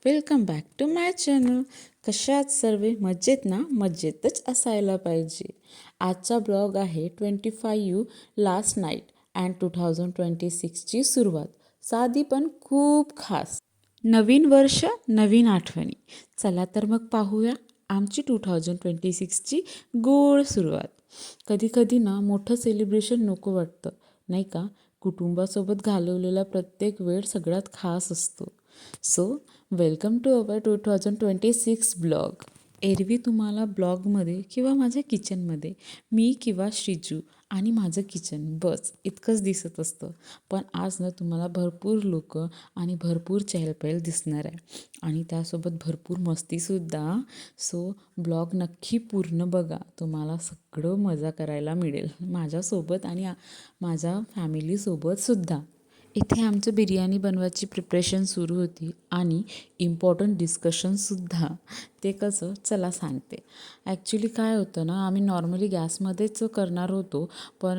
Welcome back to my channel. कशात सर्वे मजेत ना? मजेतच असायला पाहिजे. आजचा ब्लॉग आहे 25 लास्ट नाईट अँड 2026ची सुरुवात. साधी पण खूप खास. नवीन वर्ष, नवीन आठवणी. चला तर मग पाहूया आमची 2026ची गोड सुरुवात. कधी कधी ना मोठं सेलिब्रेशन नको वाटतं, नाही का? कुटुंबासोबत घालवलेला प्रत्येक वेळ सगळ्यात खास असतो. So welcome to our 2026 blog. एरवी तुम्हाला ब्लॉगमध्ये किंवा माझ्या किचनमध्ये मी किंवा श्रीजू आणि माझं किचन बस इतकंच दिसत असतं. पण आज ना तुम्हाला भरपूर लोक आणि भरपूर चहलपहल दिसणार आहे आणि त्यासोबत भरपूर मस्तीसुद्धा. सो ब्लॉग नक्की पूर्ण बघा, तुम्हाला सगळं मजा करायला मिळेल माझ्यासोबत आणि माझ्या फॅमिलीसोबतसुद्धा. इथे आमचं बिर्याणी बनवायची प्रिपरेशन सुरू होती आणि इम्पॉर्टंट डिस्कशनसुद्धा. ते कसं, चला सांगते. ॲक्च्युली काय होतं ना, आम्ही नॉर्मली गॅसमध्येच करणार होतो, पण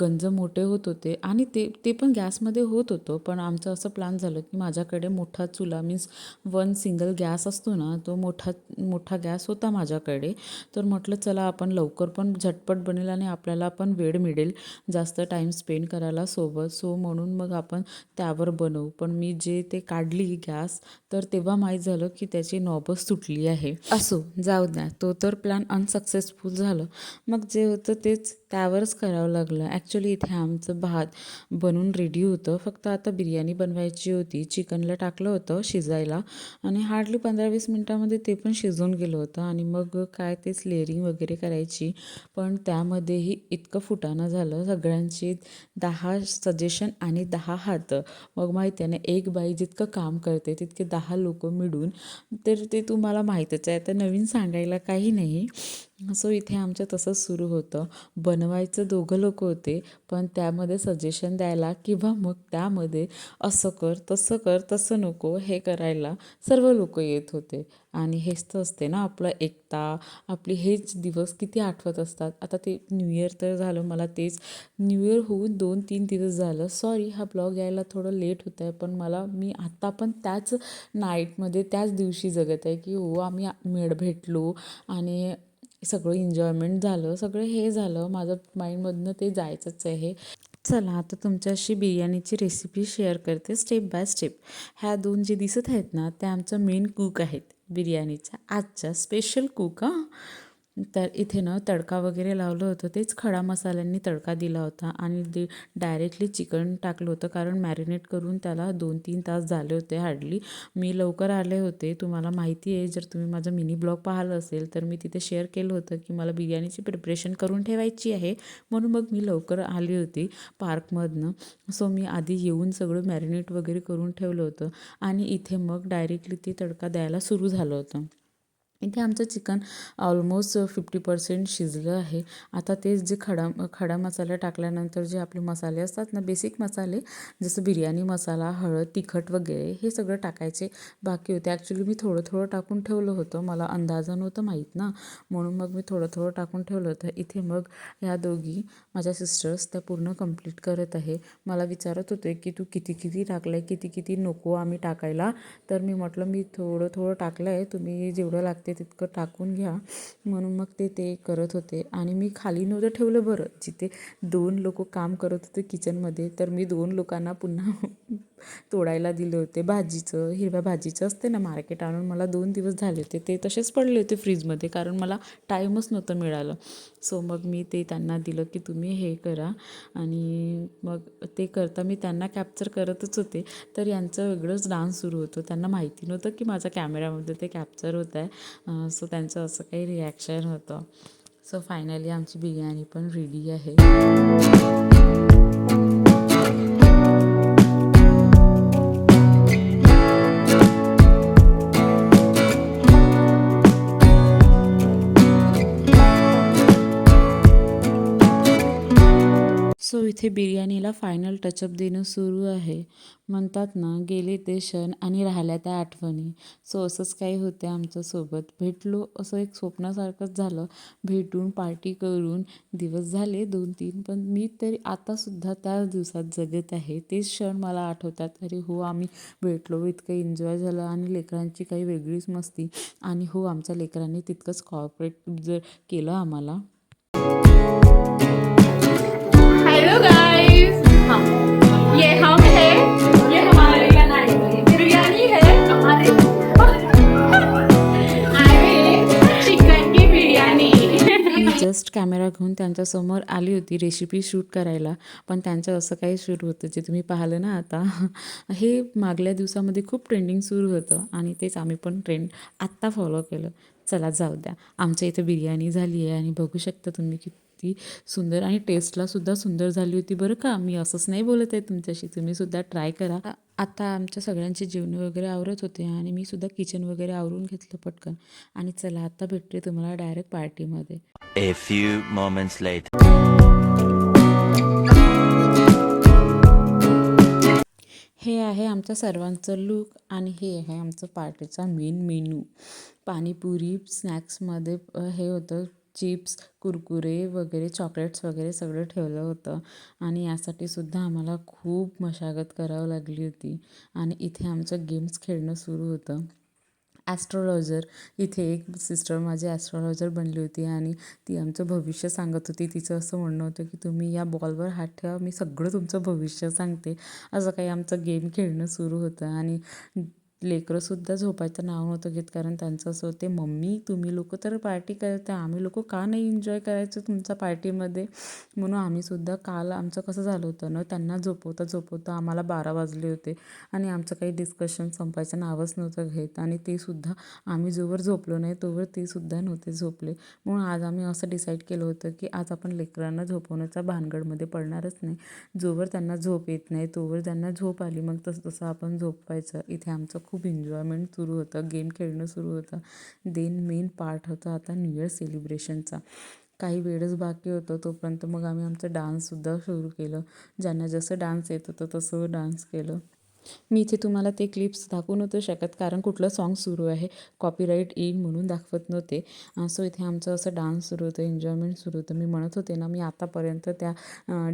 गंज मोठे होत होते आणि ते पण गॅसमध्ये होत होतं. पण आमचं असं प्लॅन झालं की माझ्याकडे मोठा चुला मीन्स वन सिंगल गॅस असतो ना, तो मोठा गॅस होता माझ्याकडे. तर म्हटलं चला आपण लवकर पण झटपट बनेल आणि आपल्याला पण वेळ मिळेल जास्त टाईम स्पेंड करायला सोबत. सो म्हणून मग आपण त्यावर बनवू. पण मी जे ते काढली गॅस, तर तेव्हा माहीत झालं की त्याची नॉबच सुटली आहे. असो, जाऊ द्या, तो तर प्लॅन अनसक्सेसफुल झालं. मग जे होतं तेच त्यावरच करावं लागलं. ॲक्च्युली इथे आमचं भात बनून रेडी होतं, फक्त आता बिर्याणी बनवायची होती. चिकनला टाकलं होतं शिजायला आणि हार्डली 15-20 मिनटामध्ये ते पण शिजून गेलं होतं. आणि मग काय ते लेअरिंग वगैरे करायची, पण त्यामध्येही इतकं फुटाणं झालं. सगळ्यांची 10 सजेशन आणि 10 हात. मग माहिती आहे ना, एक बाई जितकं काम करते तितके 10 लोक मिळून, तर ते तुम्हाला माहीतच आहे, तर नवीन सांगायला काही नाही. सो इथे आमचं तसंच सुरू होतं. बनवायचं दोघं लोक होते, पण त्यामध्ये सजेशन द्यायला किंवा मग त्यामध्ये असं कर तसं कर तसं नको हे करायला सर्व लोक येत होते. आणि हेच तर असते ना आपलं एकता. आपली हेच दिवस किती आठवत असतात. आता ते न्यू इयर तर झालं, मला तेच न्यू इयर होऊन 2-3 दिवस झालं. सॉरी, हा ब्लॉग यायला थोडं लेट होतं आहे, पण मी आत्ता पण त्याच नाईटमध्ये त्याच दिवशी जगत आहे की हो आम्ही भेटलो आणि सगळं एन्जॉयमेंट झालं, सगळं हे झालं. माझं माइंडमधनं ते जायचंच आहे. चला आता तुमच्याशी बिर्याणीची रेसिपी शेअर करते स्टेप बाय स्टेप. ह्या दोन जे दिसत आहेत ना, त्या आमचं मेन कुक आहेत बिर्याणीचा, आजच्या स्पेशल कुक. तर इथे ना तडका वगैरे लावलं होतं, तेच खडा मसाल्यांनी तडका दिला होता आणि ते डायरेक्टली चिकन टाकलं होतं, कारण मॅरिनेट करून त्याला 2-3 तास झाले होते हार्डली. मी लवकर आले होते. तुम्हाला माहिती आहे, जर तुम्ही माझा मिनी ब्लॉग पाहिलं असेल तर मी तिथे शेअर केलं होतं की मला बिर्याणीची प्रिपरेशन करून ठेवायची आहे, म्हणून मग मी लवकर आली होती पार्कमधनं. सो मी आधी येऊन सगळं मॅरिनेट वगैरे करून ठेवलं होतं आणि इथे मग डायरेक्टली ते तडका द्यायला सुरू झालं होतं. इथे आमचं चिकन ऑलमोस्ट 50% शिजलं आहे. आता तेच जे खडा मसाला टाकल्यानंतर जे आपले मसाले असतात ना, बेसिक मसाले, जसं बिर्याणी मसाला, हळद, तिखट वगैरे हे सगळं टाकायचे बाकी होते. ॲक्च्युली मी थोडं टाकून ठेवलं होतं, मला अंदाजा नव्हतं माहीत ना, म्हणून मग मी थोडं टाकून ठेवलं होतं. इथे मग ह्या दोघी माझ्या सिस्टर्स त्या पूर्ण कंप्लीट करत आहे. मला विचारत होते की तू किती टाकलं आहे, किती नको आम्ही टाकायला. तर मी म्हटलं मी थोडं टाकलं आहे, तुम्ही जेवढं लागते तितकं टाकून घ्या. म्हणून मग ते करत होते आणि मी खाली नव्हतं ठेवलं. बरं, जिथे 2 लोक काम करत होते किचनमध्ये, तर मी 2 लोकांना पुन्हा तोडायला दिले होते. हिरव्या भाजीचं असते ना मार्केट, आणून मला 2 दिवस झाले होते, ते तसेच पडले होते फ्रीजमध्ये, कारण मला टाईमच नव्हतं मिळालं. सो मग मी ते त्यांना दिलं की तुम्ही हे करा. आणि मग ते करता मी त्यांना कॅप्चर करतच होते, तर यांचं वेगळंच डान्स सुरू होतं. त्यांना माहिती नव्हतं की माझ्या कॅमेऱ्यामध्ये ते कॅप्चर होत आहे. सो त्यांचं असं काही रिॲक्शन होतं. सो फायनली आमची बिर्याणी पण रेडी आहे. सो इथे बिर्याणीला फायनल टचअप देणं सुरू आहे. म्हणतात ना, गेले ते क्षण आणि राहिल्या त्या आठवणी. सो असंच काही होते आमच्यासोबत. भेटलो असं एक स्वप्नासारखंच झालं. भेटून पार्टी करून दिवस झाले 2-3, पण मी तरी आतासुद्धा त्याच दिवसात जगत आहे. तेच क्षण मला आठवतात. अरे हो, आम्ही भेटलो, इतकं एन्जॉय झालं आणि लेकरांची काही वेगळीच मस्ती. आणि हो, आमच्या लेकरांनी तितकंच कॉर्पोरेट जर केलं आम्हाला. हेलो गाइस, हाँ ये हम है, ये हमारे बिरयानी है हमारे चिकन की बिरयानी. मी जस्ट कॅमेरा घेऊन त्यांच्यासमोर आली होती रेसिपी शूट करायला, पण त्यांचं असं काही सुरू होतं जे तुम्ही पाहिलं ना आता. हे मागल्या दिवसामध्ये खूप ट्रेंडिंग सुरू होतं आणि तेच आम्ही पण ट्रेंड आत्ता फॉलो केलं. चला जाऊ द्या, आमच्या इथं बिर्याणी झाली आहे आणि बघू शकता तुम्ही किती सुंदर आणि टेस्टलासुद्धा सुंदर झाली होती बरं का. मी असंच नाही बोलत आहे तुमच्याशी, तुम्हीसुद्धा ट्राय करा. आता आमच्या सगळ्यांची जेवणं वगैरे आवरत होते आणि मी सुद्धा किचन वगैरे आवरून घेतलं पटकन. आणि चला आता भेटते तुम्हाला डायरेक्ट पार्टीमध्ये. A few moments later. हे आहे आमच्या सर्वांचं लूक आणि हे आहे आमचं पार्टीचा मेन मेनू. पाणीपुरी स्नॅक्समध्ये हे होतं चिप्स, कुरकुरे वगैरे, चॉकलेट्स वगैरे सगळं ठेवलं होतं. आणि यासाठी सुद्धा आम्हाला खूप मशागत करावी लागली होती. आणि इथे आमचं गेम्स खेळणं सुरू होतं. ॲस्ट्रॉलॉजर, इथे एक सिस्टर माझी ॲस्ट्रॉलॉजर बनली होती आणि ती आमचं भविष्य सांगत होती. तिचं असं म्हणणं होतं की तुम्ही या बॉलवर हात ठेवा, मी सगळं तुमचं भविष्य सांगते. असं काही आमचं गेम खेळणं सुरू होतं. आणि लेकरंसुद्धा झोपायचं नाव नव्हतं घेत, कारण त्यांचं असं होते, मम्मी तुम्ही लोकं तर पार्टी करता, आम्ही लोकं का नाही एन्जॉय करायचं तुमच्या पार्टीमध्ये. म्हणून आम्हीसुद्धा काल आमचं कसं झालं होतं ना, त्यांना झोपवता झोपवता आम्हाला 12 वाजले होते आणि आमचं काही डिस्कशन संपायचं नावच नव्हतं घेत. आणि ते सुद्धा आम्ही जोवर झोपलो नाही तोवर ते सुद्धा नव्हते झोपले. म्हणून आज आम्ही असं डिसाईड केलं होतं की आज आपण लेकरांना झोपवण्याच्या भानगडमध्ये पडणारच नाही. जोवर त्यांना झोप येत नाही तोवर त्यांना झोप आली मग तसं तसं आपण झोपवायचं. इथे आमचं खूप एन्जॉयमेंट सुरू होतं, गेम खेळणं सुरू होतं. देन मेन पार्ट होता आता न्यू इयर सेलिब्रेशनचा. काही वेळच बाकी होतं तोपर्यंत मग आम्ही आमचं डान्ससुद्धा सुरू केलं. ज्यांना जसं डान्स येत होतं तसं डान्स केलं. मी इथे तुम्हाला ते क्लिप्स दाखवू नव्हतं शकत, कारण कुठलं सॉन्ग सुरू आहे, कॉपीराईट येईल म्हणून दाखवत नव्हते. सो इथे आमचं असं डान्स सुरू होतं, एन्जॉयमेंट सुरू होतं. मी म्हणत होते ना, मी आतापर्यंत त्या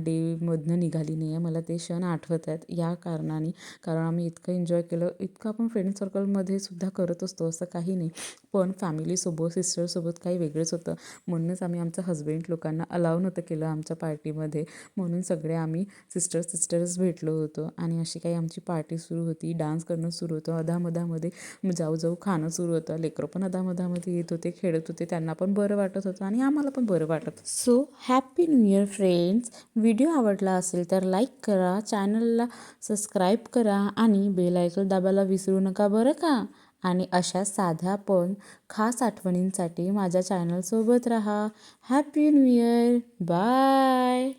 डेमधनं निघाली नाही आहे. मला ते क्षण आठवत आहेत या कारणाने, कारण आम्ही इतकं एन्जॉय केलं. इतकं आपण फ्रेंड सर्कलमध्ये सुद्धा करत असतो असं काही नाही, पण फॅमिलीसोबत सिस्टरसोबत काही वेगळंच होतं. म्हणूनच आम्ही आमच्या हजबंड लोकांना अलाव नव्हतं केलं आमच्या पार्टीमध्ये. म्हणून सगळे आम्ही सिस्टर्स भेटलो होतो आणि अशी काही आमची पार्टी सुरू होती. डान्स करणं सुरू होतं. अधामधामध्ये जाऊ खाणं सुरू होतं. लेकरं पण अधामधामध्ये येत होते, खेळत होते. त्यांना पण बरं वाटत होतं आणि आम्हाला पण बरं वाटत होतं. So happy new year friends. Video आवडला असेल तर लाईक करा, चॅनलला सबस्क्राईब करा आणि बेल आयकॉन दाबायला विसरू नका बरं का. आणि अशा साध्या पण खास आठवणींसाठी माझ्या चॅनलसोबत राहा. Happy new year. बाय.